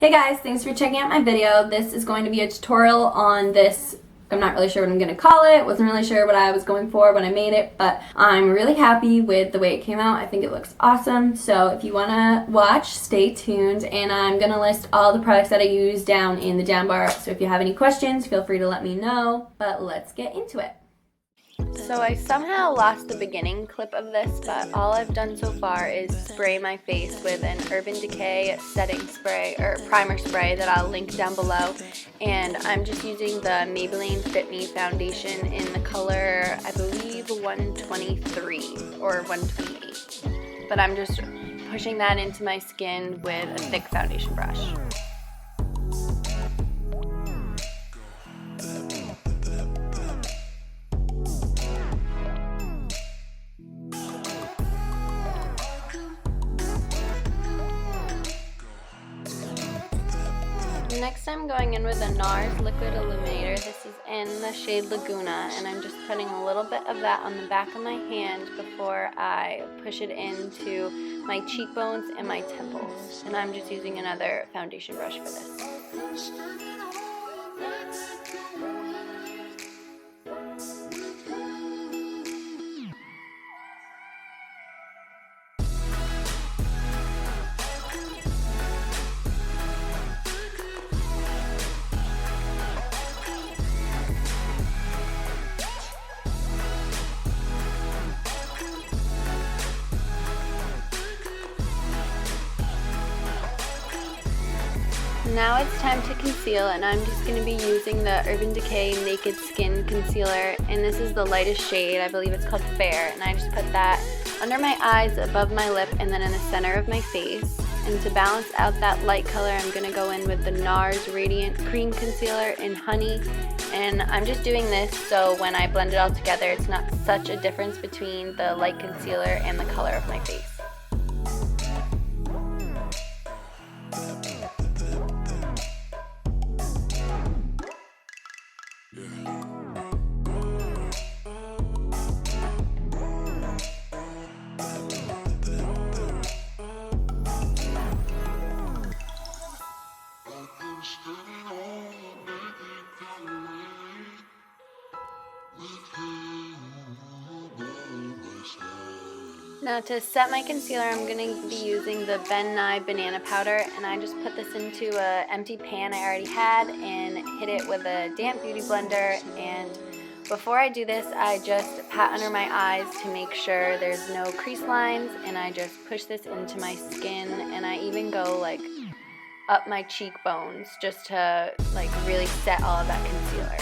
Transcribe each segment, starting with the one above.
Hey guys, thanks for checking out my video. This is going to be a tutorial on this. I'm not really sure what I'm going to call it. Wasn't really sure what I was going for when I made it, but I'm really happy with the way it came out. I think it looks awesome. So if you want to watch, stay tuned, and I'm going to list all the products that I use down in the down bar. So if you have any questions, feel free to let me know, but let's get into it. So I somehow lost the beginning clip of this, but all I've done so far is spray my face with an Urban Decay setting spray, or primer spray, that I'll link down below. And I'm just using the Maybelline Fit Me foundation in the color, I believe, 123 or 128. But I'm just pushing that into my skin with a thick foundation brush. Next I'm going in with a NARS Liquid Illuminator. This is in the shade Laguna, and I'm just putting a little bit of that on the back of my hand before I push it into my cheekbones and my temples. And I'm just using another foundation brush for this. Now it's time to conceal, and I'm just going to be using the Urban Decay Naked Skin Concealer, and this is the lightest shade. I believe it's called Fair, and I just put that under my eyes, above my lip, and then in the center of my face. And to balance out that light color, I'm going to go in with the NARS Radiant Cream Concealer in Honey, and I'm just doing this so when I blend it all together, it's not such a difference between the light concealer and the color of my face. Now to set my concealer, I'm going to be using the Nye Banana Powder, and I just put this into an empty pan I already had and hit it with a damp beauty blender. And before I do this, I just pat under my eyes to make sure there's no crease lines, and I just push this into my skin, and I even go like up my cheekbones just to like really set all of that concealer.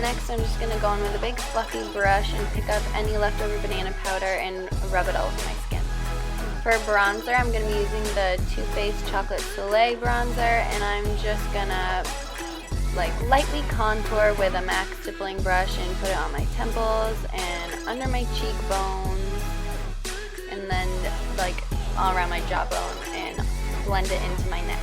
Next, I'm just going to go in with a big fluffy brush and pick up any leftover banana powder and rub it all over my skin. For bronzer, I'm going to be using the Too Faced Chocolate Soleil bronzer, and I'm just going to like lightly contour with a MAC stippling brush and put it on my temples and under my cheekbones, and then like all around my jawbone, and blend it into my neck.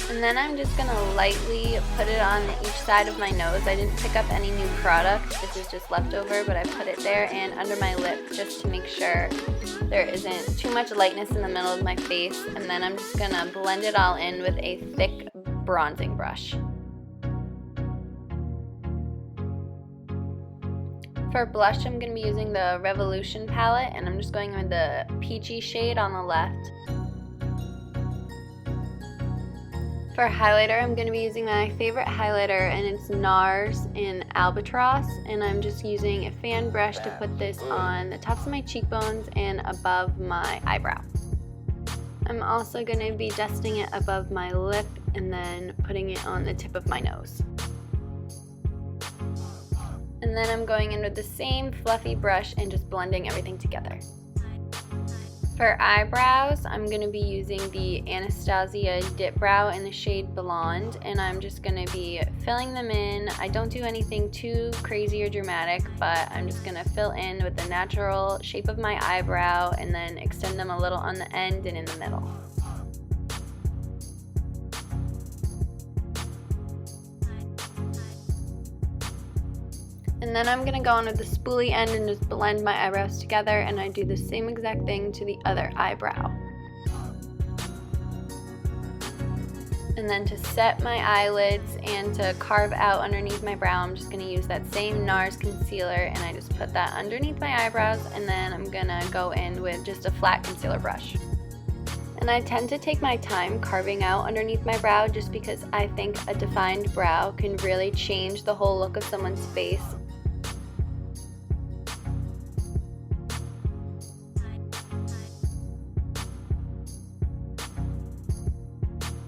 And then I'm just going to lightly put it on each side of my nose. I didn't pick up any new product. This is just leftover, but I put it there and under my lip just to make sure there isn't too much lightness in the middle of my face. And then I'm just going to blend it all in with a thick bronzing brush. For blush, I'm going to be using the Revolution palette, and I'm just going with the peachy shade on the left. For highlighter, I'm going to be using my favorite highlighter, and it's NARS in Albatross, and I'm just using a fan brush to put this on the tops of my cheekbones and above my eyebrow. I'm also going to be dusting it above my lip and then putting it on the tip of my nose. And then I'm going in with the same fluffy brush and just blending everything together. For eyebrows, I'm going to be using the Anastasia Dip Brow in the shade Blonde, and I'm just going to be filling them in. I don't do anything too crazy or dramatic, but I'm just going to fill in with the natural shape of my eyebrow and then extend them a little on the end and in the middle. And then I'm going to go in with the spoolie end and just blend my eyebrows together, and I do the same exact thing to the other eyebrow. And then to set my eyelids and to carve out underneath my brow, I'm just going to use that same NARS concealer, and I just put that underneath my eyebrows, and then I'm going to go in with just a flat concealer brush. And I tend to take my time carving out underneath my brow just because I think a defined brow can really change the whole look of someone's face.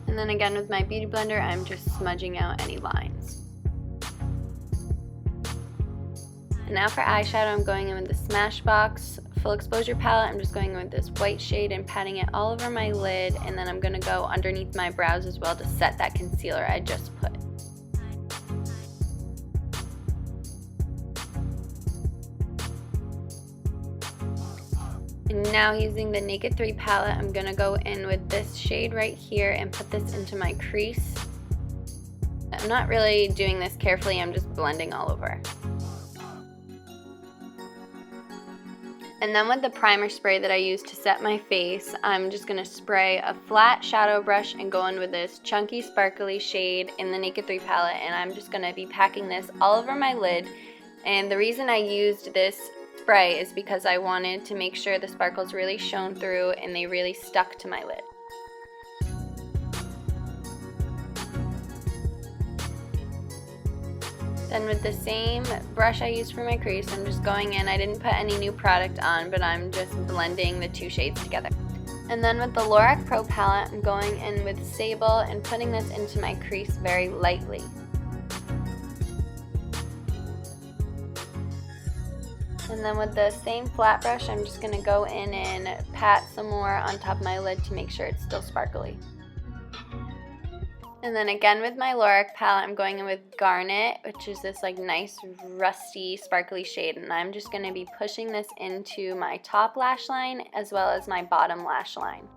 And then again with my beauty blender, I'm just smudging out any lines. And now for eyeshadow, I'm going in with the Smashbox Full Exposure palette. I'm just going in with this white shade and patting it all over my lid, and then I'm going to go underneath my brows as well to set that concealer I just put. And now using the Naked 3 palette, I'm going to go in with this shade right here and put this into my crease. I'm not really doing this carefully, I'm just blending all over. And then with the primer spray that I use to set my face, I'm just going to spray a flat shadow brush and go in with this chunky sparkly shade in the Naked 3 palette, and I'm just going to be packing this all over my lid. And the reason I used this spray is because I wanted to make sure the sparkles really shone through and they really stuck to my lid. Then with the same brush I used for my crease, I'm just going in. I didn't put any new product on, but I'm just blending the two shades together. And then with the LORAC Pro Palette, I'm going in with Sable and putting this into my crease very lightly. And then with the same flat brush, I'm just going to go in and pat some more on top of my lid to make sure it's still sparkly. And then again with my LORAC palette, I'm going in with Garnet, which is this like nice rusty sparkly shade, and I'm just going to be pushing this into my top lash line as well as my bottom lash line.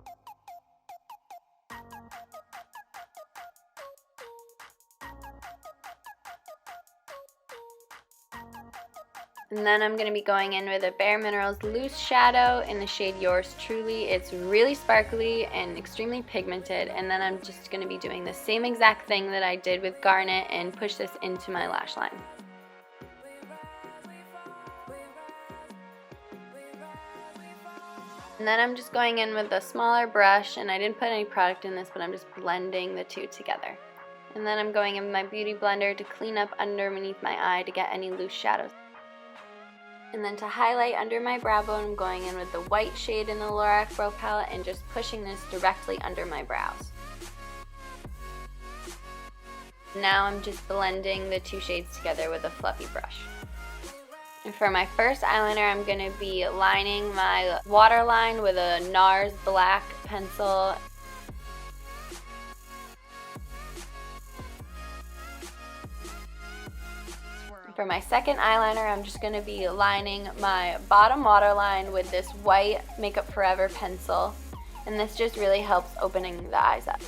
And then I'm going to be going in with a Bare Minerals Loose Shadow in the shade Yours Truly. It's really sparkly and extremely pigmented. And then I'm just going to be doing the same exact thing that I did with Garnet and push this into my lash line. And then I'm just going in with a smaller brush, and I didn't put any product in this, but I'm just blending the two together. And then I'm going in with my beauty blender to clean up underneath my eye to get any loose shadows. And then to highlight under my brow bone, I'm going in with the white shade in the LORAC Pro Palette and just pushing this directly under my brows. Now I'm just blending the two shades together with a fluffy brush. And for my first eyeliner, I'm going to be lining my waterline with a NARS black pencil. For my second eyeliner, I'm just going to be lining my bottom waterline with this white Makeup Forever pencil, and this just really helps opening the eyes up.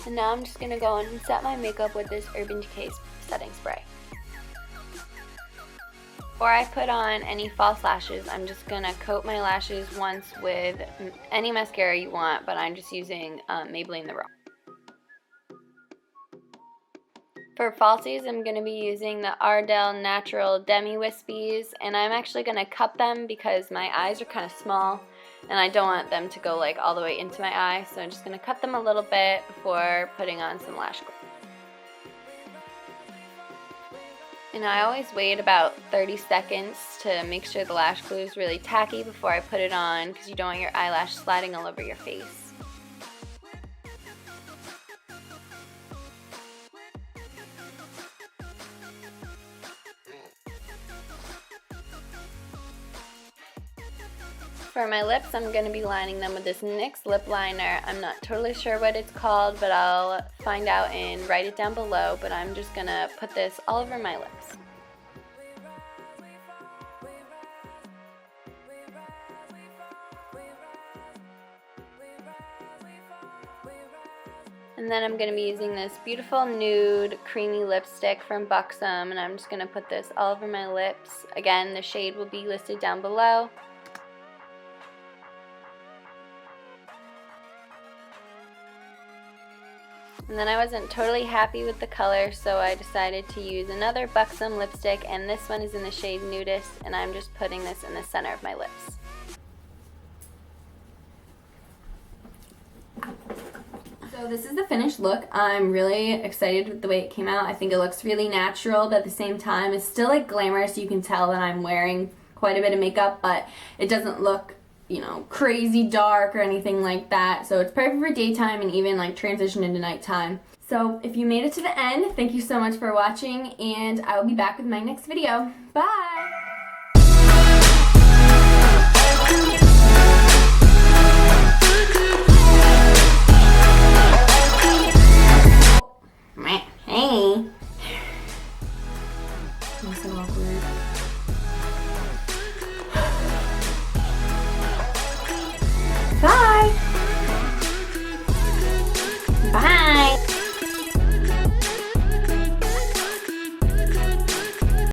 And now I'm just going to go in and set my makeup with this Urban Decay setting spray. Before I put on any false lashes, I'm just going to coat my lashes once with any mascara you want, but I'm just using Maybelline The Raw. For falsies, I'm going to be using the ARDELL Natural Demi Wispies, and I'm actually going to cut them because my eyes are kind of small, and I don't want them to go like all the way into my eye, so I'm just going to cut them a little bit before putting on some lash glue. And I always wait about 30 seconds to make sure the lash glue is really tacky before I put it on, because you don't want your eyelash sliding all over your face. For my lips, I'm going to be lining them with this NYX lip liner. I'm not totally sure what it's called, but I'll find out and write it down below. But I'm just going to put this all over my lips. And And then I'm going to be using this beautiful nude creamy lipstick from Buxom, and I'm just going to put this all over my lips. Again, the shade will be listed down below. And then I wasn't totally happy with the color, so I decided to use another Buxom lipstick, and this one is in the shade Nudist, and I'm just putting this in the center of my lips. So this is the finished look. I'm really excited with the way it came out. I think it looks really natural, but at the same time it's still like glamorous. You can tell that I'm wearing quite a bit of makeup, but it doesn't look, you know, crazy dark or anything like that. So it's perfect for daytime and even like transition into nighttime. So if you made it to the end, thank you so much for watching, and I will be back with my next video. Bye! Hey. That's so awkward.